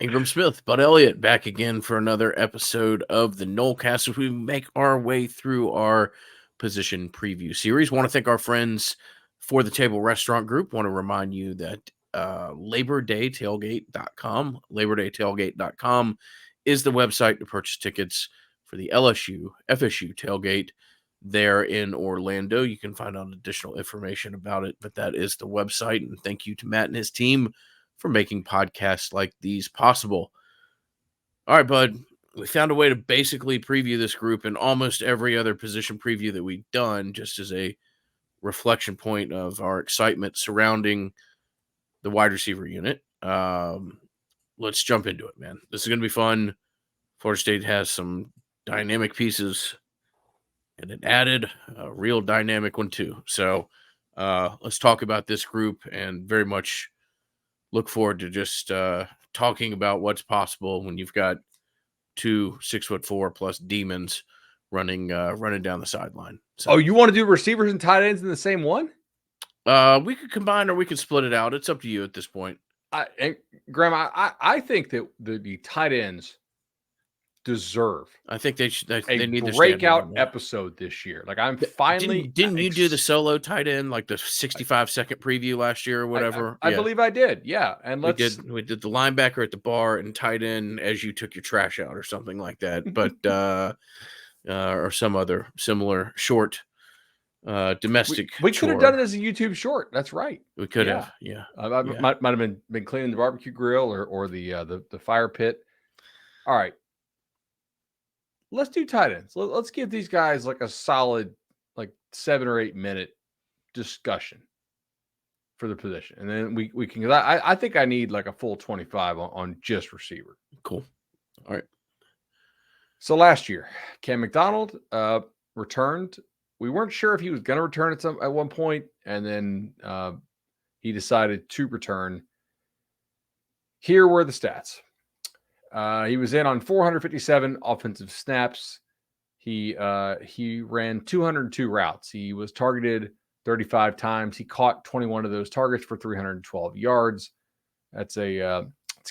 Ingram Smith, Bud Elliott, back again for another episode of the Nolecast as we make our way through our position preview series. Want to thank our friends for the Table Restaurant Group. Want to remind you that LaborDayTailgate.com is the website to purchase tickets for the LSU FSU tailgate there in Orlando. You can find out additional information about it, but that is the website. And thank you to Matt and his team for making podcasts like these possible. All right, bud, we found a way to basically preview this group in almost every other position preview that we've done, just as a reflection point of our excitement surrounding the wide receiver unit. Let's jump into it, man. This is going to be fun. Florida State has some dynamic pieces, and it added a real dynamic one, too. So let's talk about this group and very much look forward to just talking about what's possible when you've got 2 6'4" plus demons running down the sideline. So, oh, you want to do receivers and tight ends in the same one? We could combine or we could split it out. It's up to you at this point. Graham, I think that the tight ends deserve. I think they need a breakout episode this year. Like I'm finally didn't you do the solo tight end like the 65-second preview last year or whatever? I believe I did. Yeah, and we did the linebacker at the bar and tight end as you took your trash out or something like that. But or some other similar short domestic. We could have done it as a YouTube short. That's right. We could have. Yeah. I might have been cleaning the barbecue grill or the fire pit. All right. Let's do tight ends. Let's give these guys like a solid, like 7 or 8 minute discussion for the position. And then we can, I think I need like a full 25 on just receiver. Cool. All right. So last year, Cam McDonald returned. We weren't sure if he was going to return at one point, and then he decided to return. Here were the stats. He was in on 457 offensive snaps. He ran 202 routes. He was targeted 35 times. He caught 21 of those targets for 312 yards. That's a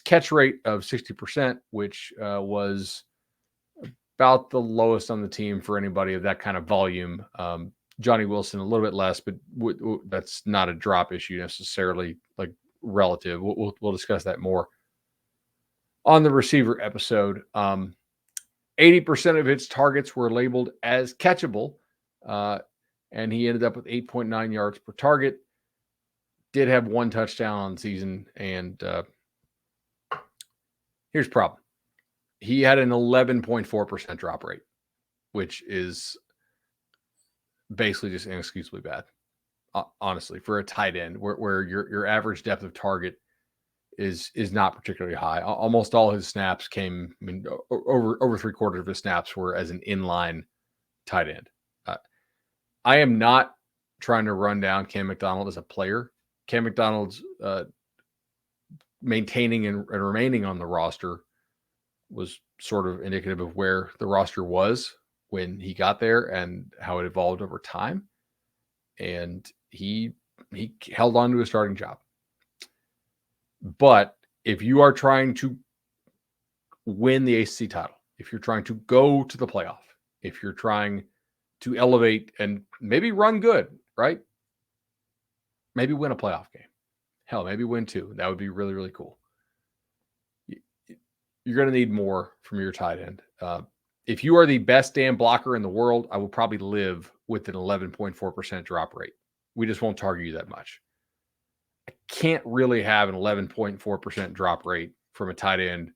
catch rate of 60%, which was about the lowest on the team for anybody of that kind of volume. Johnny Wilson, a little bit less, but that's not a drop issue necessarily, like relative. We'll discuss that more on the receiver episode. 80% of its targets were labeled as catchable, and he ended up with 8.9 yards per target. Did have 1 touchdown on the season, and here's the problem. He had an 11.4% drop rate, which is basically just inexcusably bad, honestly, for a tight end where your average depth of target is not particularly high. Almost all his snaps came, over 3/4 of his snaps were as an inline tight end. I am not trying to run down Cam McDonald as a player. Cam McDonald's maintaining and remaining on the roster was sort of indicative of where the roster was when he got there and how it evolved over time. And he held on to a starting job. But if you are trying to win the ACC title, if you're trying to go to the playoff, if you're trying to elevate and maybe run good, right? Maybe win a playoff game. Hell, maybe win 2. That would be really, really cool. You're going to need more from your tight end. If you are the best damn blocker in the world, I will probably live with an 11.4% drop rate. We just won't target you that much. I can't really have an 11.4% drop rate from a tight end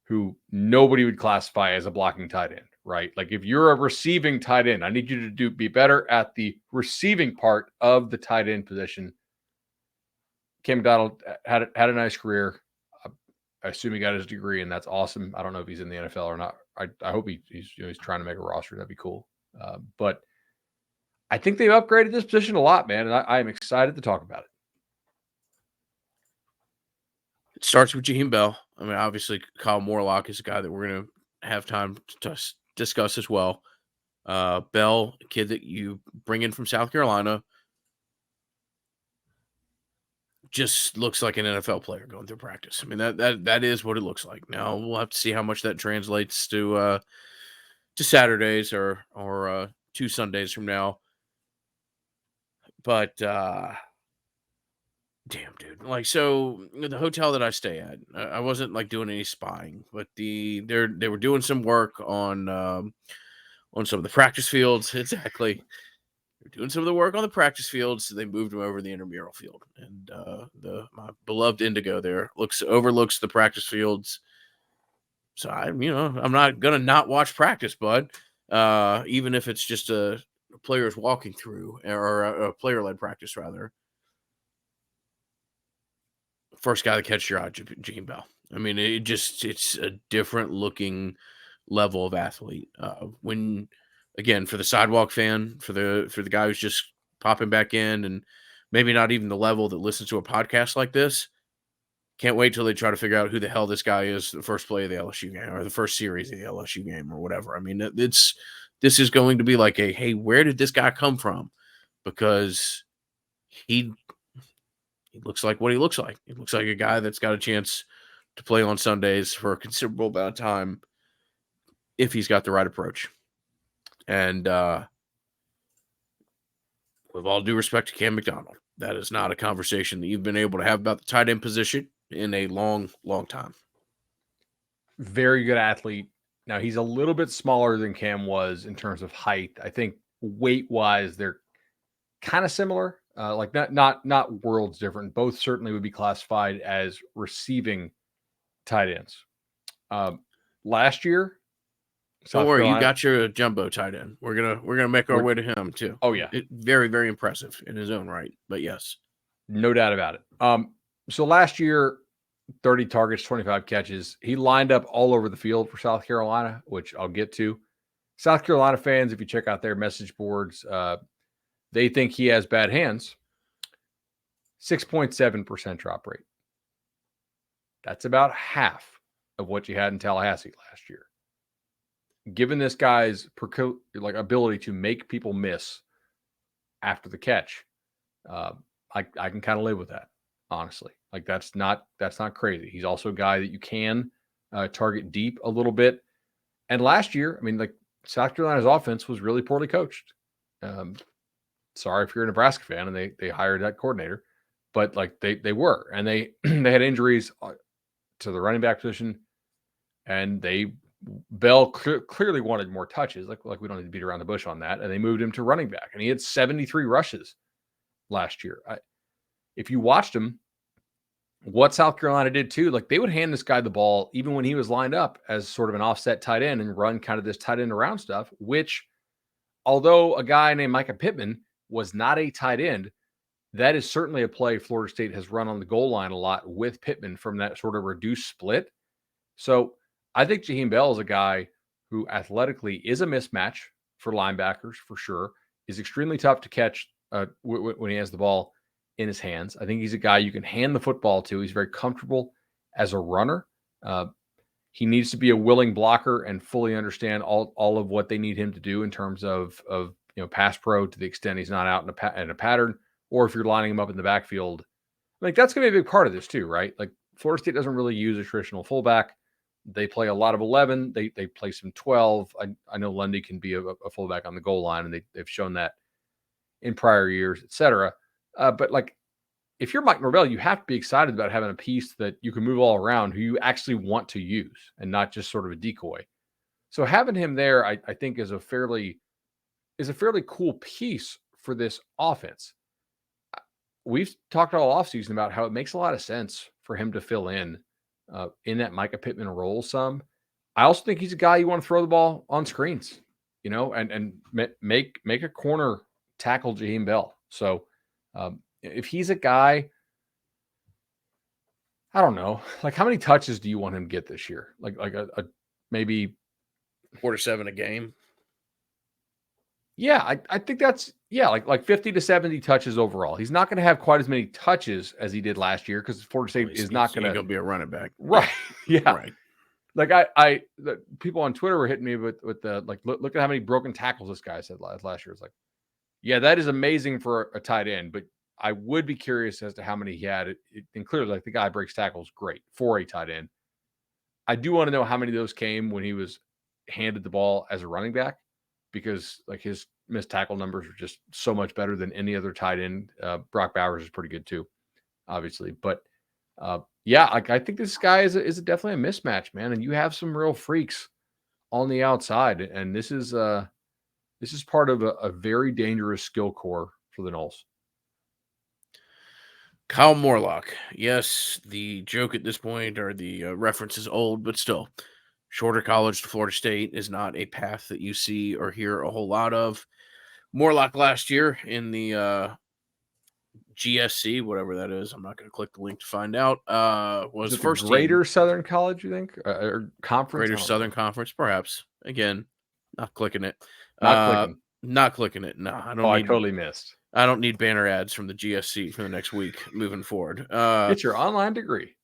who nobody would classify as a blocking tight end, right? Like if you're a receiving tight end, I need you to be better at the receiving part of the tight end position. Cam McDonald had a nice career. I assume he got his degree, and that's awesome. I don't know if he's in the NFL or not. I hope he's trying to make a roster. That'd be cool. But I think they've upgraded this position a lot, man, and I am excited to talk about it. It starts with Jaheim Bell. I mean, obviously, Kyle Morlock is a guy that we're going to have time to discuss as well. Bell, a kid that you bring in from South Carolina, just looks like an NFL player going through practice. I mean, that is what it looks like. Now we'll have to see how much that translates to Saturdays or 2 Sundays from now. But damn, dude. Like, so the hotel that I stay at, I wasn't like doing any spying, but they were doing some work on some of the practice fields. Exactly. They're doing some of the work on the practice fields. So they moved them over to the intramural field, and my beloved Indigo there overlooks the practice fields. So I'm not gonna not watch practice, bud. Even if it's just a players walking through or a player led practice rather. First guy to catch your eye, Jaheim Bell. I mean, it's a different looking level of athlete. When again, for the sidewalk fan, for the guy who's just popping back in and maybe not even the level that listens to a podcast like this, can't wait till they try to figure out who the hell this guy is the first play of the LSU game or the first series of the LSU game or whatever. I mean, this is going to be like hey, where did this guy come from? Because he looks like what he looks like. He looks like a guy that's got a chance to play on Sundays for a considerable amount of time if he's got the right approach. And with all due respect to Cam McDonald, that is not a conversation that you've been able to have about the tight end position in a long, long time. Very good athlete. Now, he's a little bit smaller than Cam was in terms of height. I think weight-wise, they're kind of similar. Like not worlds different. Both certainly would be classified as receiving tight ends. Last year, don't worry, you got your jumbo tight end. We're gonna make our way to him too. Oh yeah, very, very impressive in his own right. But yes, no doubt about it. So last year, 30 targets, 25 catches. He lined up all over the field for South Carolina, which I'll get to. South Carolina fans, if you check out their message boards, they think he has bad hands. 6.7% drop rate. That's about half of what you had in Tallahassee last year. Given this guy's ability to make people miss after the catch, I can kind of live with that, honestly. Like that's not crazy. He's also a guy that you can target deep a little bit. And last year, I mean, like South Carolina's offense was really poorly coached. Sorry if you're a Nebraska fan and they hired that coordinator, but like they were, and they they had injuries to the running back position, and Bell clearly wanted more touches. Like we don't need to beat around the bush on that, and they moved him to running back, and he had 73 rushes last year. If you watched him, what South Carolina did too, like they would hand this guy the ball even when he was lined up as sort of an offset tight end and run kind of this tight end around stuff, which although a guy named Micah Pittman was not a tight end, that is certainly a play Florida State has run on the goal line a lot with Pittman from that sort of reduced split. So I think Jaheim Bell is a guy who athletically is a mismatch for linebackers for sure, is extremely tough to catch when he has the ball in his hands. I think he's a guy you can hand the football to. He's very comfortable as a runner. He needs to be a willing blocker and fully understand all of what they need him to do in terms of pass pro to the extent he's not out in a pattern, or if you're lining him up in the backfield. Like that's going to be a big part of this too, right? Like Florida State doesn't really use a traditional fullback. They play a lot of 11. They play some 12. I know Lundy can be a fullback on the goal line, and they've shown that in prior years, et cetera. But like, if you're Mike Norvell, you have to be excited about having a piece that you can move all around who you actually want to use and not just sort of a decoy. So having him there, I think is a fairly cool piece for this offense. We've talked all offseason about how it makes a lot of sense for him to fill in that Micah Pittman role some. I also think he's a guy you want to throw the ball on screens, and make a corner tackle Jaheim Bell. So if he's a guy, I don't know, like how many touches do you want him to get this year? Like a maybe 4 to 7 a game. Yeah, I think that's like 50 to 70 touches overall. He's not going to have quite as many touches as he did last year because Florida State is not going to be a running back, right? Yeah, right. Like the people on Twitter were hitting me with the like, look at how many broken tackles this guy said last year. It's like, yeah, that is amazing for a tight end, but I would be curious as to how many he had. And clearly, like, the guy breaks tackles great for a tight end. I do want to know how many of those came when he was handed the ball as a running back, because like his missed tackle numbers are just so much better than any other tight end. Brock Bowers is pretty good too, obviously, but yeah, like, I think this guy is definitely a mismatch, man. And you have some real freaks on the outside, and this is part of a very dangerous skill core for the Noles. Kyle Morlock. Yes, the joke at this point, or the reference, is old, but still, shorter college to Florida State is not a path that you see or hear a whole lot of. Morlock last year in the GSC, whatever that is, I'm not going to click the link to find out, Is was it the first team. Greater Southern College, you think, or conference? Greater Southern Conference, perhaps. Again, not clicking it. Not clicking. Not clicking it. No, I Oh, don't I need. totally missed. I don't need banner ads from the GSC for the next week moving forward. Get your online degree.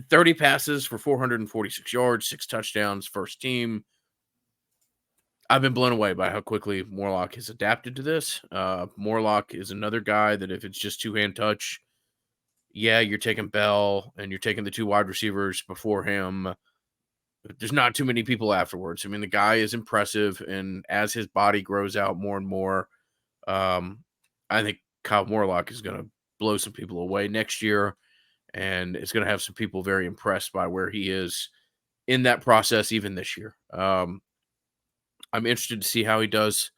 30 passes for 446 yards, 6 touchdowns, first team. I've been blown away by how quickly Morlock has adapted to this. Morlock is another guy that if it's just two-hand touch, yeah, you're taking Bell and you're taking the 2 wide receivers before him. There's not too many people afterwards. I mean, the guy is impressive, and as his body grows out more and more, I think Kyle Morlock is going to blow some people away next year, and it's going to have some people very impressed by where he is in that process, even this year. I'm interested to see how he does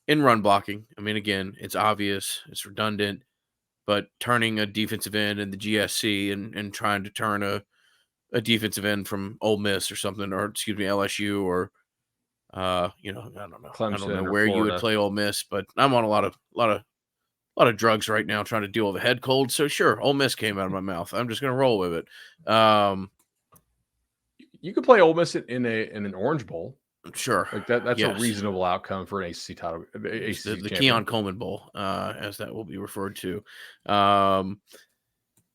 in run blocking. I mean, again, it's obvious, it's redundant, but turning a defensive end in the GSC and trying to turn a defensive end from Ole Miss or something, or excuse me, LSU, or I don't know. I don't know Clemson or where you would Florida. play Ole Miss, but I'm on a lot of drugs right now trying to deal with a head cold. So sure, Ole Miss came out of my mouth. I'm just gonna roll with it. You could play Ole Miss in an Orange Bowl. Sure. Like that's Yes. a reasonable outcome for an ACC title, ACC the champion. Keon Coleman Bowl, as that will be referred to.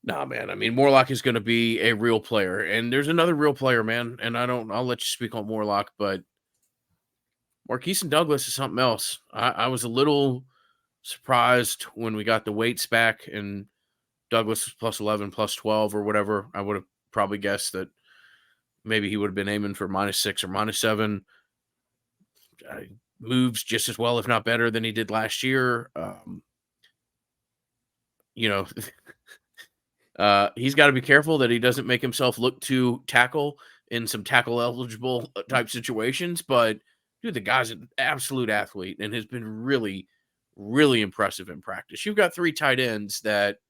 Nah, man. I mean, Morlock is going to be a real player, and there's another real player, man. And I'll let you speak on Morlock, but Marquise Douglas is something else. I was a little surprised when we got the weights back and Douglas was plus 11, plus 12, or whatever. I would have probably guessed that maybe he would have been aiming for -6 or -7. Moves just as well, if not better, than he did last year. You know, he's got to be careful that he doesn't make himself look to tackle in some tackle eligible type situations. But dude, the guy's an absolute athlete and has been really, really impressive in practice. You've got 3 tight ends that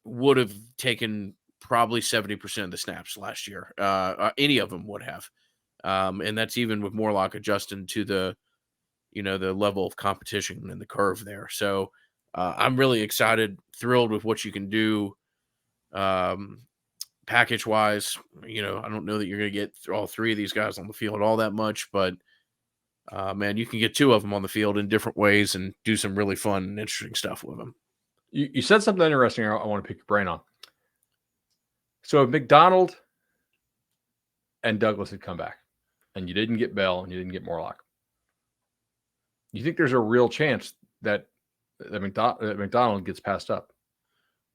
would have taken probably 70% of the snaps last year. Any of them would have. And that's even with Morlock adjusting to the level of competition and the curve there. So I'm really excited, thrilled with what you can do package wise. I don't know that you're going to get all 3 of these guys on the field all that much, but man, you can get 2 of them on the field in different ways and do some really fun and interesting stuff with them. You said something interesting I want to pick your brain on. So if McDonald and Douglas had come back and you didn't get Bell and you didn't get Morlock, you think there's a real chance that McDonald gets passed up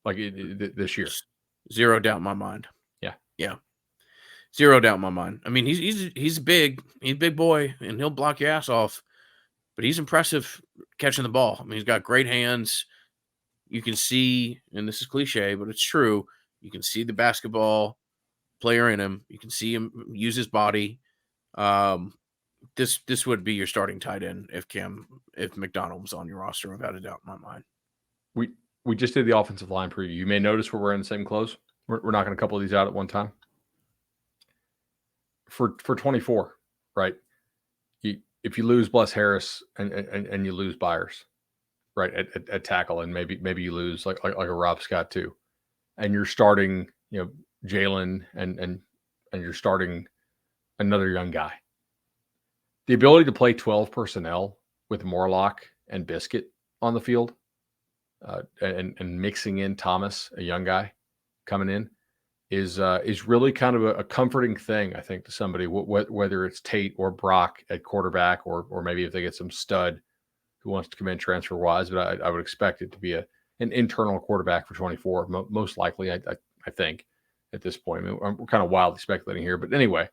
like this year? Zero doubt in my mind. Yeah. Zero doubt in my mind. I mean, he's big. He's a big boy, and he'll block your ass off. But he's impressive catching the ball. I mean, he's got great hands. You can see, and this is cliche, but it's true. You can see the basketball player in him. You can see him use his body. This would be your starting tight end if McDonald was on your roster, without a doubt in my mind. We just did the offensive line preview. You may notice we're wearing the same clothes. We're knocking a couple of these out at one time. For 24, right? If you lose Bless Harris and you lose Byers, right, at tackle, and maybe you lose like a Rob Scott too, and you're starting Jalen and you're starting another young guy. The ability to play 12 personnel with Morlock and Biscuit on the field, and mixing in Thomas, a young guy coming in, is really kind of a comforting thing, I think, to somebody, whether it's Tate or Brock at quarterback, or maybe if they get some stud who wants to come in transfer wise. But I would expect it to be a an internal quarterback for 24, most likely. I think at this point. I mean, we're kind of wildly speculating here, but anyway,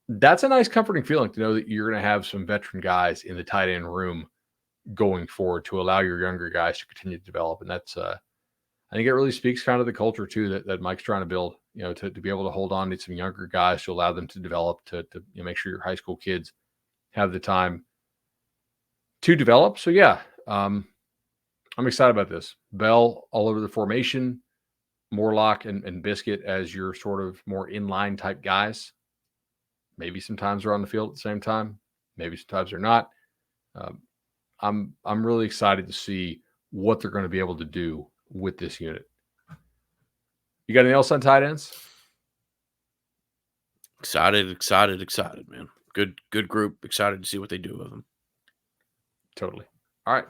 that's a nice, comforting feeling to know that you're going to have some veteran guys in the tight end room going forward to allow your younger guys to continue to develop, and that's I think it really speaks kind of the culture too that Mike's trying to build. To be able to hold on to some younger guys to allow them to develop, to make sure your high school kids have the time to develop. So yeah, I'm excited about this. Bell all over the formation, Morlock and Biscuit as your sort of more inline type guys. Maybe sometimes they're on the field at the same time. Maybe sometimes they're not. I'm really excited to see what they're going to be able to do with this unit. You got anything else on tight ends? Excited, man. Good group. Excited to see what they do with them. Totally. All right.